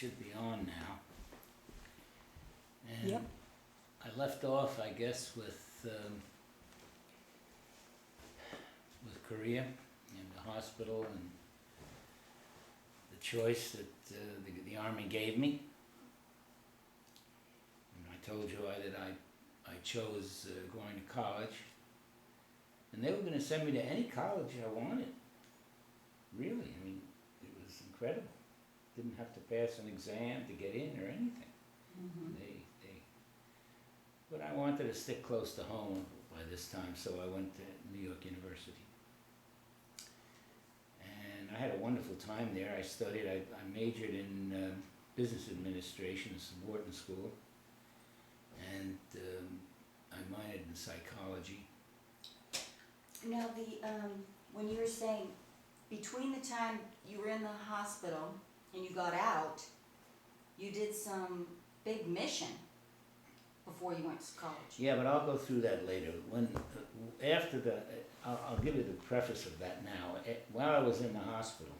should be on now. And Yep. I left off, I guess, with Korea and the hospital and the choice that the Army gave me. And I told you that I chose going to college. And they were going to send me to any college I wanted. Really, I mean, it was incredible. Didn't have to pass an exam to get in or anything. Mhm. But I wanted to stick close to home by this time, so I went to New York University. And I had a wonderful time there. I studied, I majored in business administration, it's a Wharton school. And I minored in psychology. Now, when you were saying, between the time you were in the hospital and you got out, you did some big mission before you went to college. Yeah, but I'll go through that later. I'll give you the preface of that now. While I was in the hospital,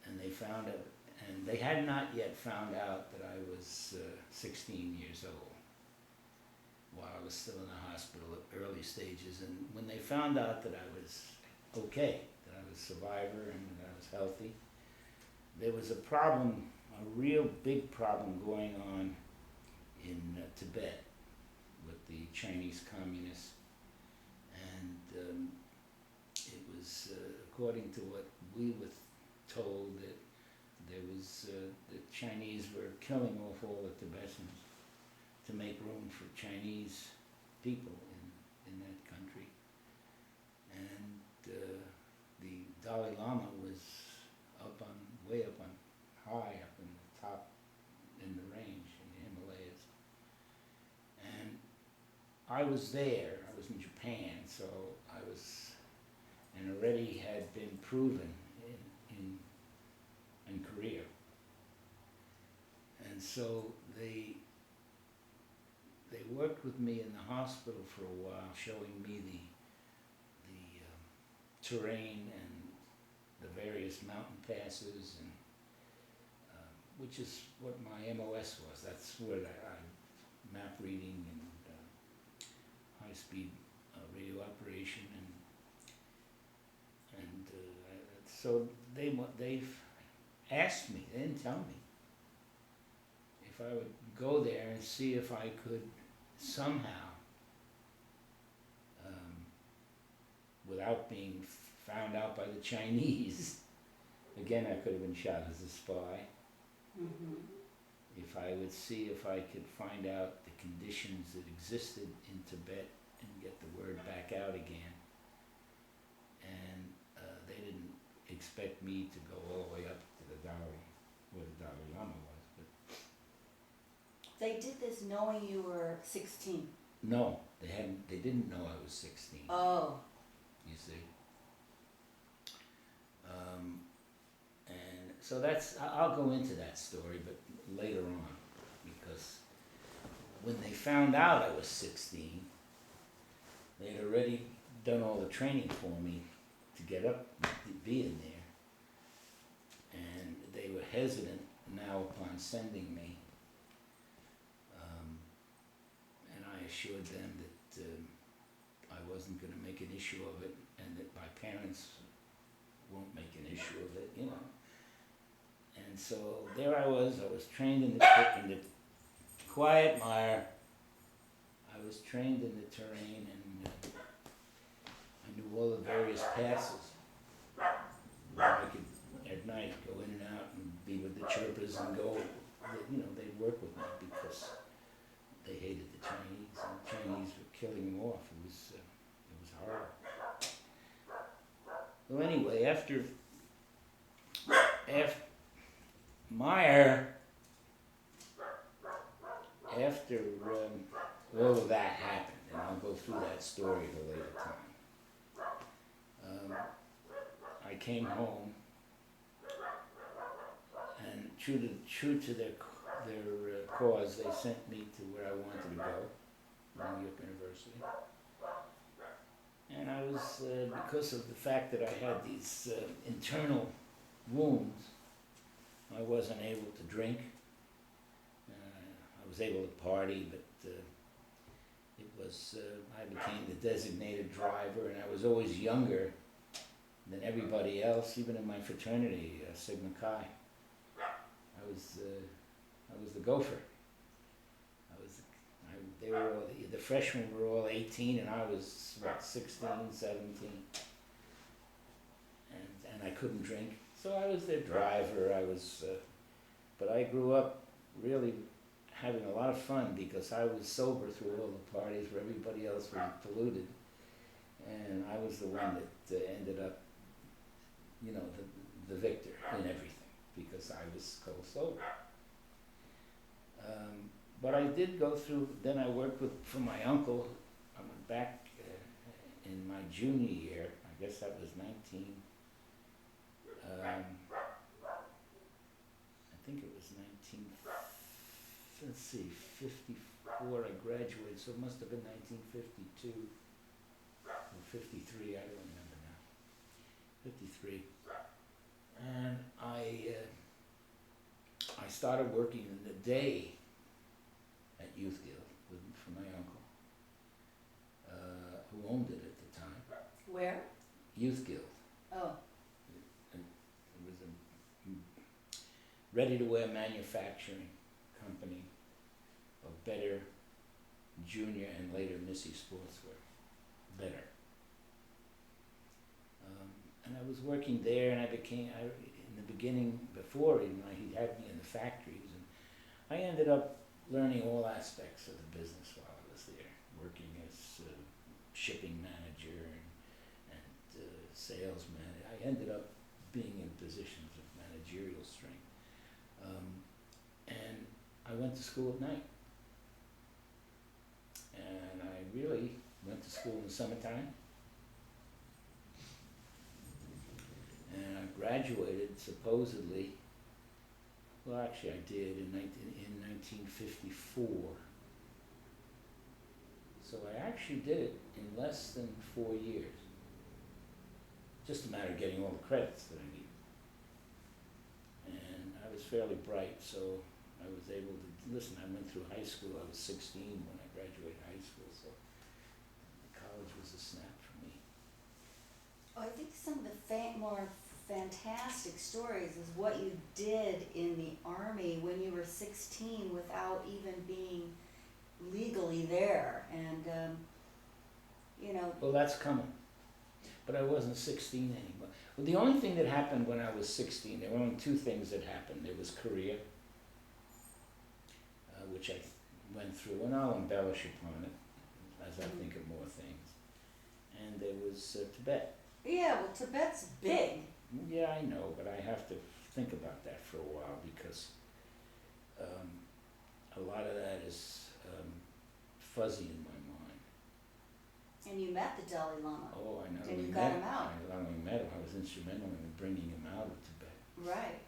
and they found out, and they had not yet found out that I was 16 years old while I was still in the hospital at early stages. And when they found out that I was okay, that I was a survivor and that I was healthy, there was a problem, a real big problem going on in Tibet with the Chinese communists. And it was, according to what we were told, that there was, the Chinese were killing off all the Tibetans to make room for Chinese people in that country. And the Dalai Lama was way up on, high up in the top, in the range, in the Himalayas. And I was there, I was in Japan, so I was, and already had been proven in Korea. And so they worked with me in the hospital for a while, showing me the terrain and the various mountain passes, and which is what my MOS was. That's what I map reading and high-speed radio operation, and so they asked me. They didn't tell me if I would go there and see if I could somehow, without being found out by the Chinese, again I could have been shot as a spy, Mhm. if I would see if I could find out the conditions that existed in Tibet and get the word back out again. And they didn't expect me to go all the way up to the Dalai, where the Dalai Lama was, but They did this knowing you were 16. no, they didn't know I was 16. Oh. You see. And so I'll go into that story, but later on, because when they found out I was 16, they had already done all the training for me to get up, to be in there, and they were hesitant now upon sending me, and I assured them that I wasn't going to make an issue of it, and that my parents won't make an issue of it, you know. And so there I was trained in the quiet mire. I was trained in the terrain, and I knew all the various passes where I could at night go in and out and be with the chirpas and go, you know, they'd work with me because they hated the Chinese, and the Chinese were killing them off. It was horrible. Well, anyway, after all of that happened, and I'll go through that story at a later time. I came home, and true to their cause, they sent me to where I wanted to go, New York University. And I was, because of the fact that I had these internal wounds, I wasn't able to drink. I was able to party, but it was, I became the designated driver, and I was always younger than everybody else, even in my fraternity, Sigma Chi. I was the gopher. They were all, the freshmen were all 18, and I was, what, 16, 17. And I couldn't drink, so I was their driver. But I grew up really having a lot of fun because I was sober through all the parties where everybody else was polluted, and I was the one that ended up, the victor in everything because I was cold sober. But I did go through. Then I worked for my uncle. I went back in my junior year. I guess that was 19. I think it was 19, let's see, 54 I graduated, so it must have been 1952 or 53, I don't remember now, 53. And I started working in the day at Youth Guild for my uncle, who owned it at the time. Where? Youth Guild. Oh. It was a ready-to-wear manufacturing company of Better Junior and later Missy Sportswear. Better. And I was working there, and in the beginning, before even he had me in the factories, and I ended up learning all aspects of the business while I was there, working as shipping manager and salesman. I ended up being in positions of managerial strength. And I went to school at night. And I really went to school in the summertime. And I graduated supposedly, well actually I did in 1954. So I actually did it in less than 4 years. Just a matter of getting all the credits that I needed. And I was fairly bright, so I was able to, listen, I went through high school. I was 16 when I graduated high school, so college was a snap for me. Oh, I think some of the more fantastic stories is what you did in the Army when you were 16 without even being legally there, and Well, that's coming. But I wasn't 16 anymore. Well, the only thing that happened when I was 16, there were only two things that happened. There was Korea, which I went through, and I'll embellish upon it as I think of more things. And there was Tibet. Yeah, well, Tibet's big. Yeah, I know, but I have to think about that for a while because a lot of that is fuzzy in my mind. And you met the Dalai Lama. Oh, I know. And you got him out. I not only met him, I was instrumental in bringing him out of Tibet. Right.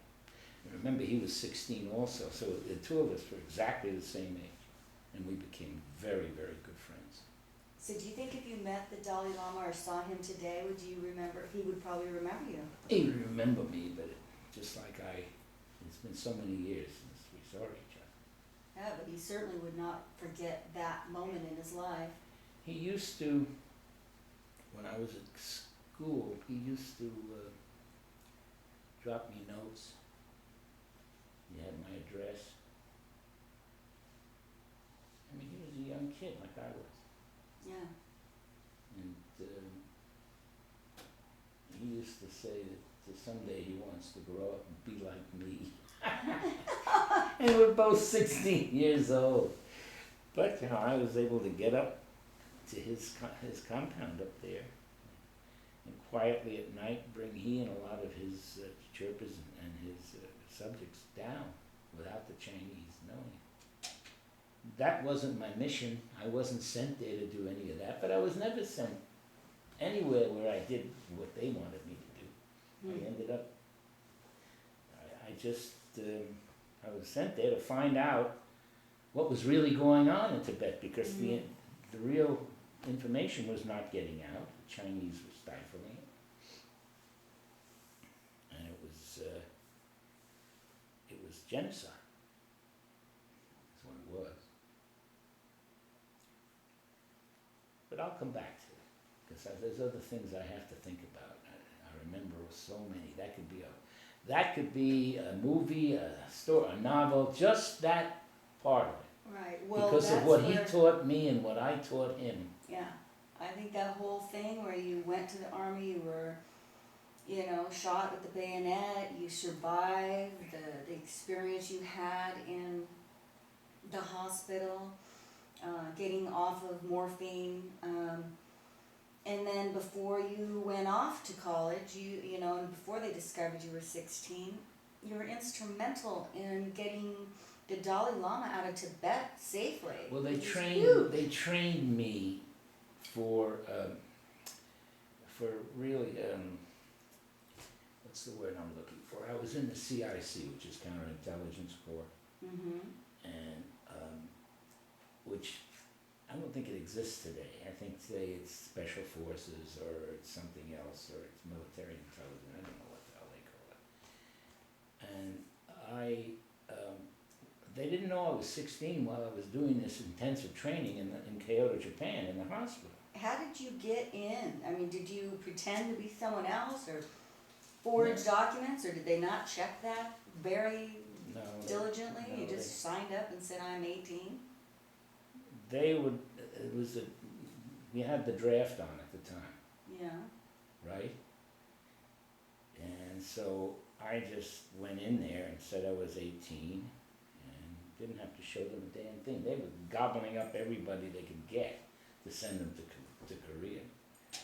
Remember, he was 16 also, so the two of us were exactly the same age, and we became very, very good friends. So do you think if you met the Dalai Lama or saw him today, would you remember, he would probably remember you? He would remember me, but just like it's been so many years since we saw each other. Yeah, but he certainly would not forget that moment in his life. He used to, when I was at school, he used to drop me notes. He had my address. I mean, he was a young kid like I was. Yeah. And he used to say that someday he wants to grow up and be like me. And we're both 16 years old. But, I was able to get up to his compound up there and quietly at night bring he and a lot of his chirpers and his subjects down without the Chinese knowing. That wasn't my mission. I wasn't sent there to do any of that, but I was never sent anywhere where I did what they wanted me to do. I ended up, I was sent there to find out what was really going on in Tibet because the real information was not getting out. The Chinese were stifling it. And it was, genocide. That's what it was. But I'll come back to it, because there's other things I have to think about. I remember so many. That could be a movie, a story, a novel, just that part of it. Right, well, Because that's of what where, he taught me and what I taught him. yeah, I think that whole thing where you went to the army, you were, shot with the bayonet, you survived, the experience you had in the hospital, getting off of morphine, and then before you went off to college, and before they discovered you were 16, you were instrumental in getting the Dalai Lama out of Tibet safely. Well, they Which is trained huge. me for really what's the word I'm looking for? I was in the CIC, which is Counterintelligence Corps, Mhm. and which I don't think it exists today. I think today it's Special Forces or it's something else or it's military intelligence. I don't know what the hell they call it. And they didn't know I was 16 while I was doing this intensive training in Kyoto, Japan, in the hospital. How did you get in? I mean, did you pretend to be someone else or forge documents, or did they not check that very No, diligently? no, You just signed up and said, I'm 18? they would. It was we had the draft on at the time, Yeah. right? And so I just went in there and said I was 18 and didn't have to show them a damn thing. They were gobbling up everybody they could get to send them to Korea.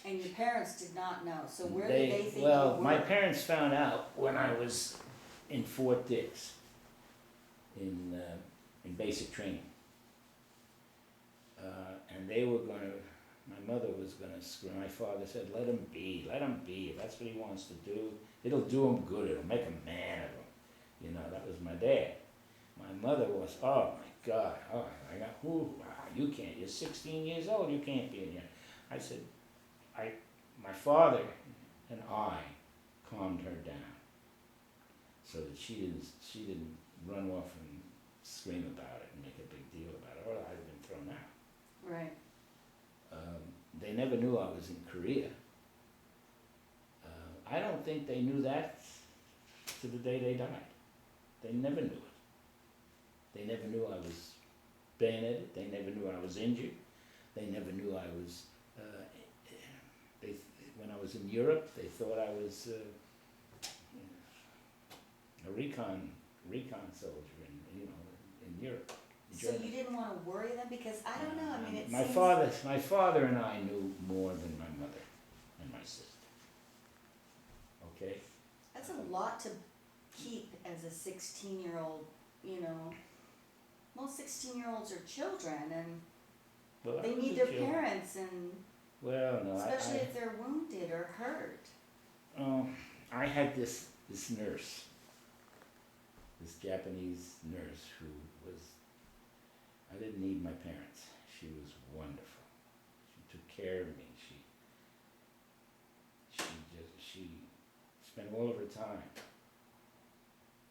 And your parents did not know, so where did they think Well, you were? my parents found out when I was in Fort Dix in basic training. And they were my mother was gonna scream. My father said, let him be. If that's what he wants to do, it'll do him good, it'll make a man of him. That was my dad. My mother was, oh my God, you can't, you're 16 years old, you can't be in here. I said, my father and I calmed her down so that she didn't run off and scream about it and make a big deal about it, or I'd have been thrown out. Right. They never knew I was in Korea. I don't think they knew that to the day they died. They never knew it. They never knew I was bayoneted. They never knew I was injured. They never knew I was. When I was in Europe, they thought I was a recon soldier in Europe. So you didn't want to worry them? Because I don't know, I mean, it my seems... my father and I knew more than my mother and my sister. Okay? That's a lot to keep as a 16-year-old, Most 16-year-olds are children, and Well, I they was need a their child. parents, and Well, no, especially if they're wounded or hurt. I had this nurse, this Japanese nurse who was, I didn't need my parents. She was wonderful. She took care of me. She spent all of her time,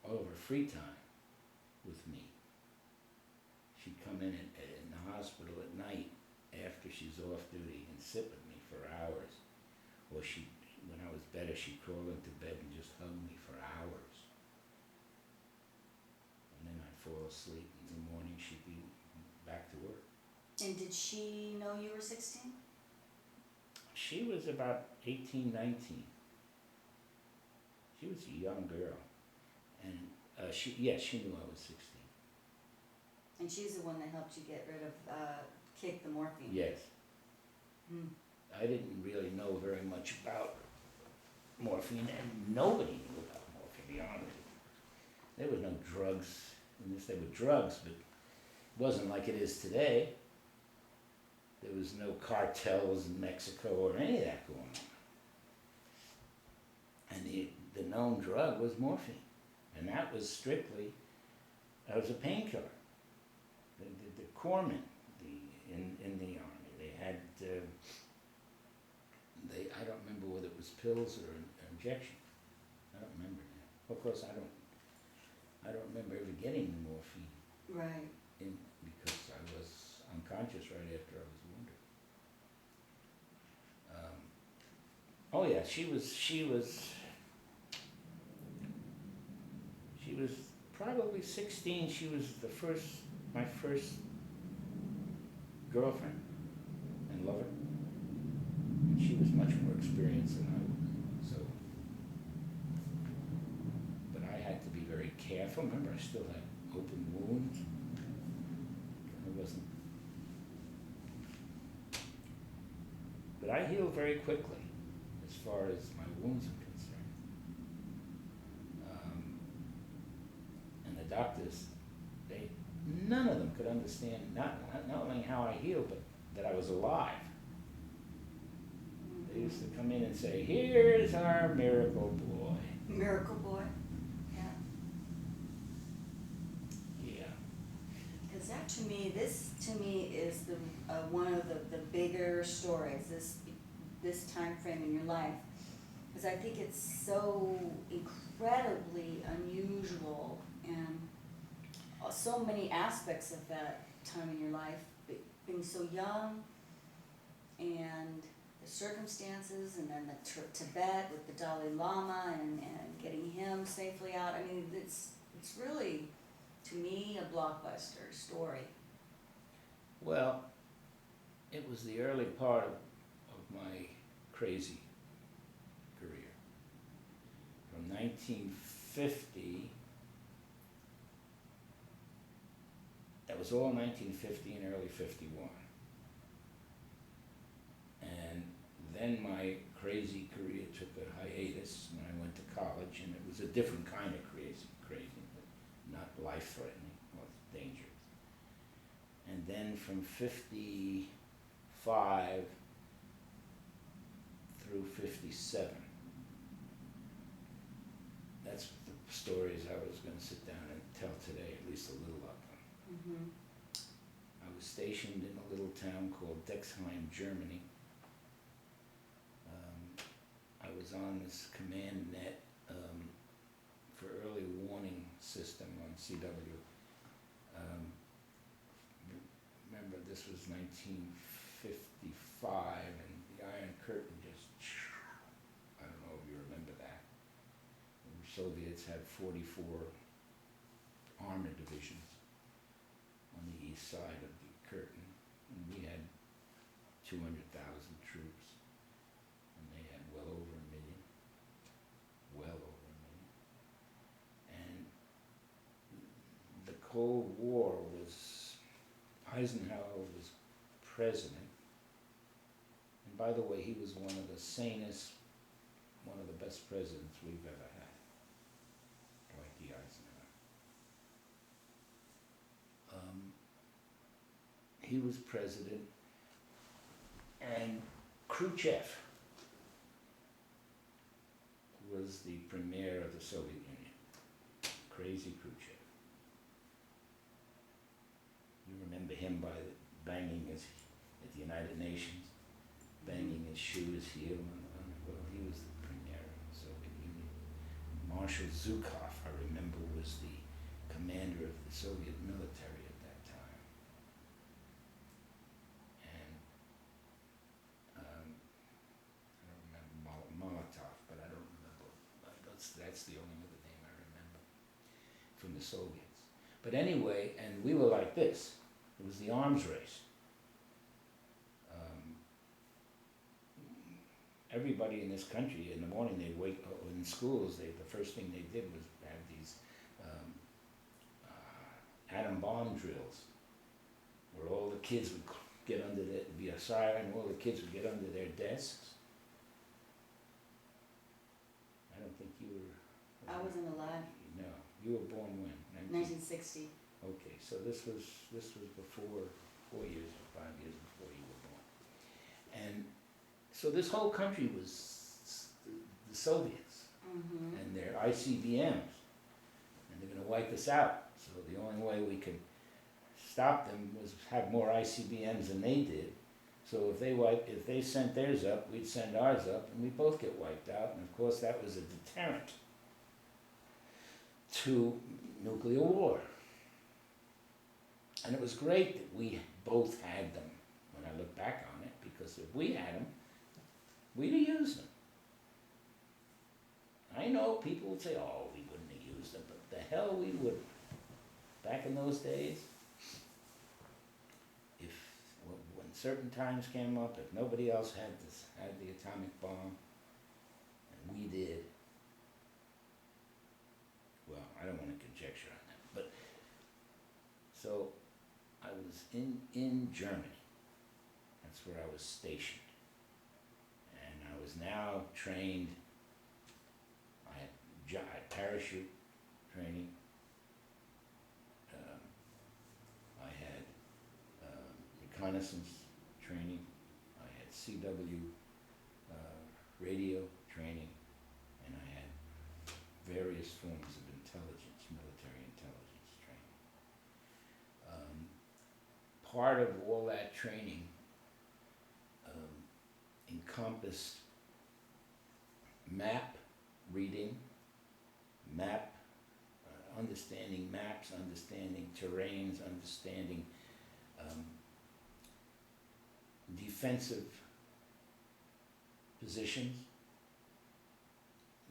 all of her free time with me. She'd come in the hospital at night after she's off duty and sit with me for hours. Or when I was better, she'd crawl into bed and just hug me for hours. And then I'd fall asleep, and in the morning she'd be back to work. And did she know you were 16? She was about 18, 19. She was a young girl. And she knew I was 16. And she's the one that helped you get rid of, kick the morphine? Yes. Hmm. I didn't really know very much about morphine, and nobody knew about morphine, to be honest with you. There was no drugs in this. There were drugs, but it wasn't like it is today. There was no cartels in Mexico or any of that going on. And the known drug was morphine, and that was a painkiller. The corpsmen in the army, they had, I don't remember whether it was pills or an injection. I don't remember now. Of course, I don't remember ever getting the morphine Right. in because I was unconscious right after I was wounded. Oh yeah, she was probably 16. She was my first girlfriend and lover, and she was much more experienced than I was. So, but I had to be very careful. Remember, I still had open wounds. I wasn't, but I healed very quickly as far as my wounds are concerned. And the doctors, none of them could understand not only how I healed, but that I was alive. They used to come in and say, "Here's our miracle boy." Miracle Boy. Yeah. Yeah. Because this to me is the one of the bigger stories. This time frame in your life, because I think it's so incredibly unusual and so many aspects of that time in your life, being so young, and the circumstances, and then the trip to Tibet with the Dalai Lama, and getting him safely out. I mean, it's really, to me, a blockbuster story. Well, it was the early part of my crazy career. From 1950, that was all 1950 and early 51. And then my crazy career took a hiatus when I went to college, and it was a different kind of crazy, but not life-threatening, well, it's dangerous. And then from 55 through 57, that's the stories I was going to sit down and tell today, at least a little of them. Mm-hmm. I was stationed in a little town called Dexheim, Germany. I was on this command net for early warning system on CW. Remember, this was 1955, and the Iron Curtain just, I don't know if you remember that. The Soviets had 44 armored divisions on the east side of the curtain, and we had 200,000 troops, and they had well over a million. And the Cold War was, Eisenhower was president, and by the way, he was one of the sanest, one of the best presidents we've ever had, Dwight D. Eisenhower. He was president, and Khrushchev was the premier of the Soviet Union. Crazy Khrushchev. You remember him by banging at the United Nations, banging his shoe, his heel, well, he was the premier of the Soviet Union. Marshal Zhukov, I remember, was the commander of the Soviet military at that time. And I don't remember Molotov, but I don't remember. That's the only other name I remember from the Soviets. But anyway, and we were like this. It was the arms race. Everybody in this country, in the morning, they'd wake up in schools. The first thing they did was have these atom bomb drills, where all the kids would get under be a siren. All the kids would get under their desks. I don't think you were. I wasn't alive. No, you were born when? 1960. Okay, so this was before 4 years or 5 years before you were born, and so this whole country was the Soviets Mm-hmm. and their ICBMs, and they're going to wipe us out. So the only way we could stop them was have more ICBMs than they did. So if they sent theirs up, we'd send ours up, and we both get wiped out. And of course, that was a deterrent to nuclear war. And it was great that we both had them when I look back on it, because if we had them, we'd have used them. I know people would say, oh, we wouldn't have used them, but the hell we would. Back in those days, if when certain times came up, if nobody else had the atomic bomb, and we did, well, I don't want to conjecture on that, but so I was in Germany. That's where I was stationed, and I was now trained. I had parachute training. I had reconnaissance training. I had CW radio training, and I had various forms of intelligence, military intelligence training. Part of all that training encompassed map reading, understanding maps, understanding terrains, understanding defensive positions.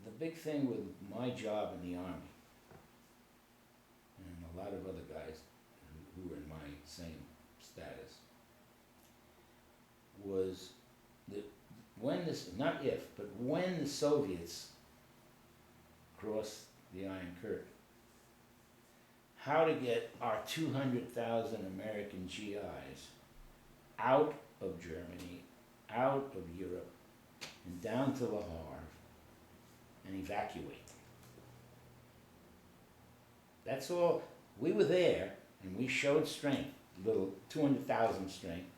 The big thing with my job in the Army, and a lot of other guys who were in my same status, was that when not if, but when the Soviets crossed the Iron Curtain, how to get our 200,000 American GIs out of Germany, out of Europe, and down to Le Havre, and evacuate them. That's all. We were there, and we showed strength, little 200,000 strength,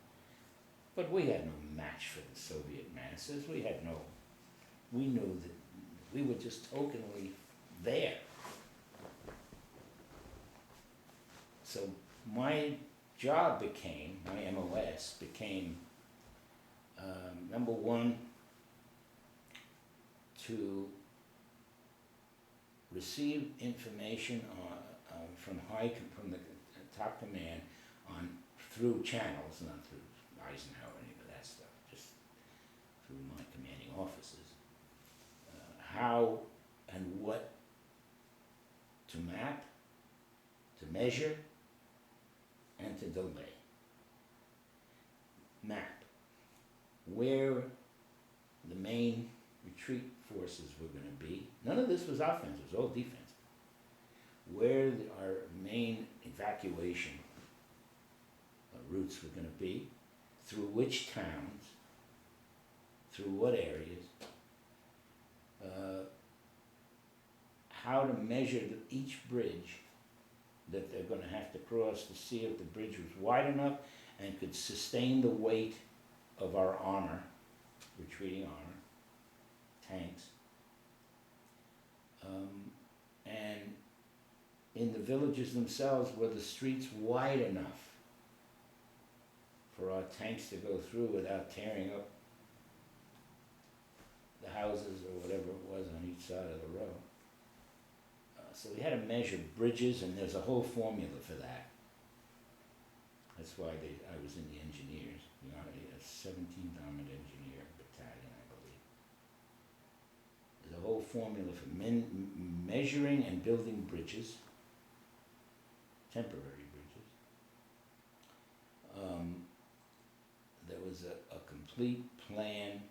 but we had no match for the Soviet masses. We knew that we were just tokenly there. So my job became, my MOS became, number one, to receive information from the top command through channels, not through Eisenhower or any of that stuff, just through my commanding officers, how and what to map, to measure, and to delay. Map where the main retreat forces were going to be. None of this was offensive, it was all defensive. Where our main evacuation routes were going to be, through which towns, through what areas, how to measure each bridge that they're going to have to cross to see if the bridge was wide enough and could sustain the weight of our armor, retreating armor, tanks. And in the villages themselves, were the streets wide enough for our tanks to go through without tearing up the houses or whatever it was on each side of the road. So we had to measure bridges, and there's a whole formula for that. That's why I was in the engineers, a 17th Armored Engineer Battalion, I believe. There's a whole formula for measuring and building bridges, temporary bridges. There was a complete plan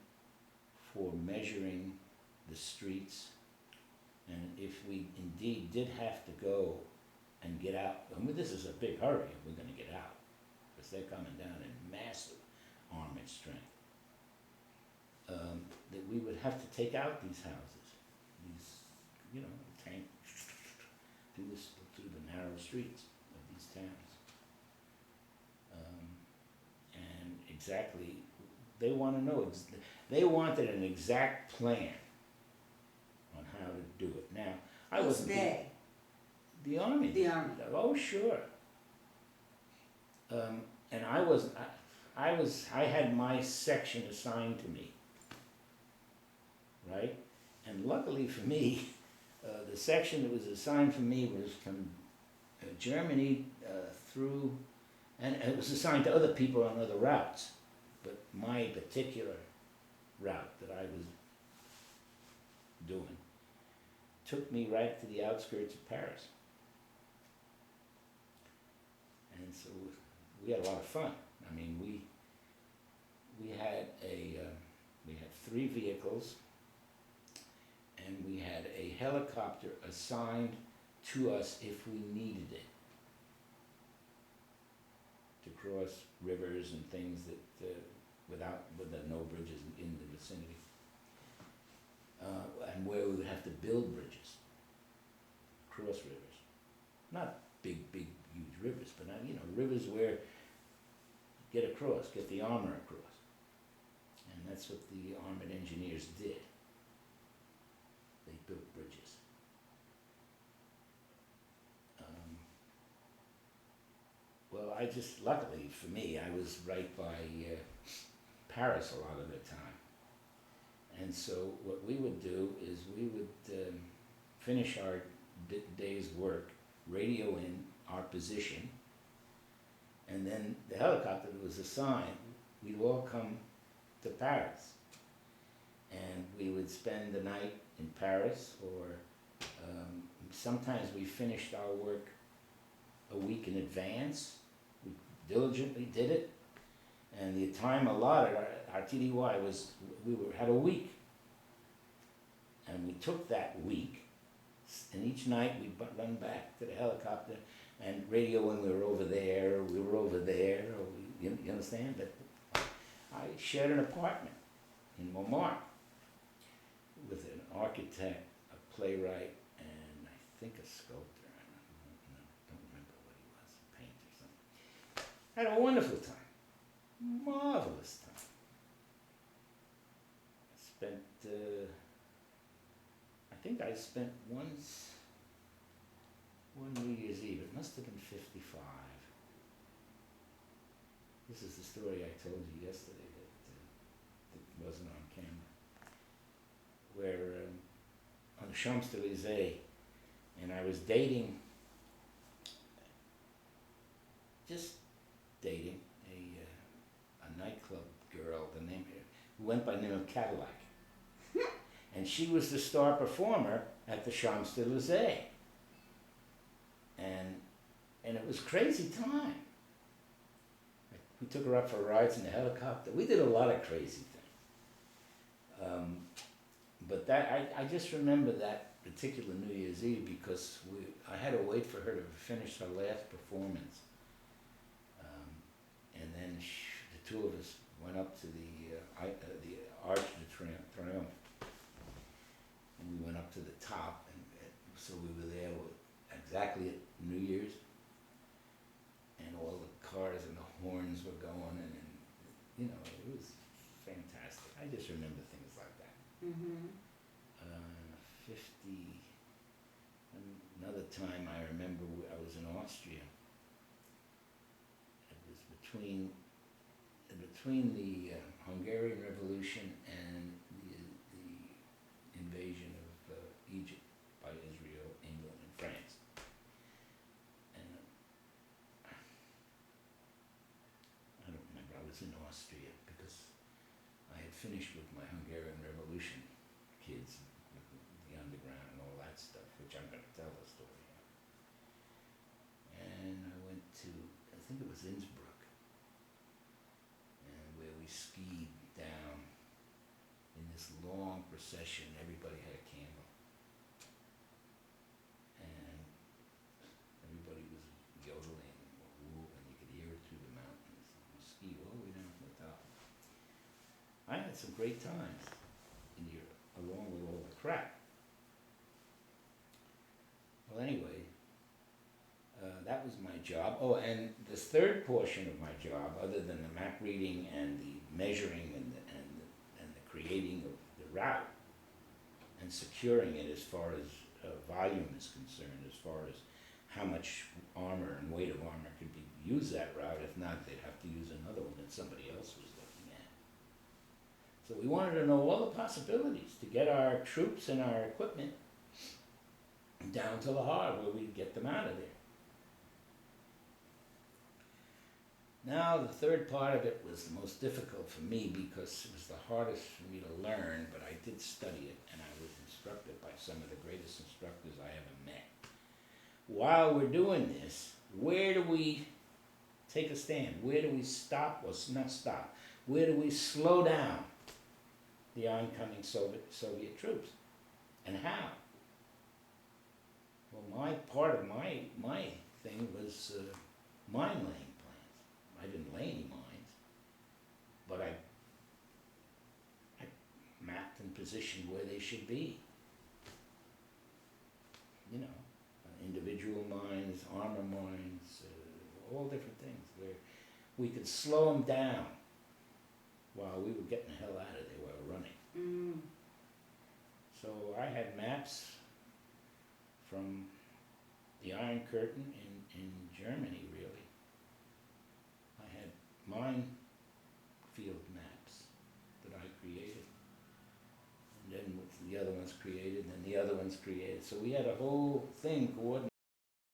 for measuring the streets, and if we indeed did have to go and get out, this is a big hurry if we're going to get out, because they're coming down in massive armored strength, that we would have to take out these houses, tank through the narrow streets of these towns. And exactly, they want to know, they wanted an exact plan on how to do it. Now, I wasn't the Army. The Army. Oh, sure. And I had my section assigned to me, right? And luckily for me, The section that was assigned for me was from Germany through, and it was assigned to other people on other routes, but my particular route that I was doing took me right to the outskirts of Paris. And so we had a lot of fun. I mean, we had we had 3 vehicles, and we had a helicopter assigned to us if we needed it to cross rivers and things that with no bridges in the vicinity, and where we would have to build bridges, cross rivers, not big, huge rivers, but rivers where get across, get the armor across, and that's what the armored engineers did. They built bridges. Well, luckily for me, I was right by Paris a lot of the time. And so what we would do is we would finish our day's work, radio in our position, and then the helicopter that was assigned, we'd all come to Paris. And we would spend the night in Paris, or sometimes we finished our work a week in advance. We diligently did it, and the time allotted, our TDY was, had a week. And we took that week, and each night we'd run back to the helicopter and radio when we were over there, or you understand? But I shared an apartment in Montmartre with an architect, a playwright, and I think a sculptor. I don't remember what he was, a painter or something. Had a wonderful time, marvelous time. I spent one New Year's Eve. It must have been 55. This is the story I told you yesterday that wasn't on camera. Where on the Champs-Élysées, and I was dating a nightclub girl, who went by the name of Cadillac. And she was the star performer at the Champs-Élysées. And it was crazy time. We took her up for rides in the helicopter. We did a lot of crazy things. But I just remember that particular New Year's Eve because I had to wait for her to finish her last performance. And then the two of us went up to the Arc de Triomphe. And we went up to the top, and so we were there exactly at New Year's, and all the cars and the horns were going, and it was fantastic. I just remember things like that. Mm-hmm. 50. Another time I remember I was in Austria. It was between the Hungarian Revolution and the invasion of Egypt by Israel, England, and France. And I don't remember, I was in Austria because I had finished with my Hungarian Revolution kids, with the underground and all that stuff, which I'm going to tell the story of. And I went to, I think it was Innsbruck, and where we skied down in this long procession. Everybody had a candle, and everybody was yodeling or whooping. You could hear it through the mountains. You skied all the way down to the top. I had some great times in Europe, along with all the crap. Well, anyway, that was my job. Oh, and the third portion of my job, other than the map reading and the measuring and the creating of the route and securing it as far as volume is concerned, as far as how much armor and weight of armor could be use that route. If not, they'd have to use another one that somebody else was looking at. So we wanted to know all the possibilities to get our troops and our equipment down to the harbor where we'd get them out of there. Now, the third part of it was the most difficult for me because it was the hardest for me to learn, but I did study it, and I was instructed by some of the greatest instructors I ever met. While we're doing this, where do we take a stand? Where do we stop, or not stop? Where do we slow down the oncoming Soviet troops? And how? Well, part of my thing was mine laying plans. I didn't lay any mines, but I mapped and positioned where they should be. You know, individual mines, armor mines, all different things where we could slow them down while we were getting the hell out of there while we were running. Mm. So I had maps from the Iron Curtain in Germany, really. I had mine field maps that I created. And then with the other ones created, and then the other ones created. So we had a whole thing coordinated.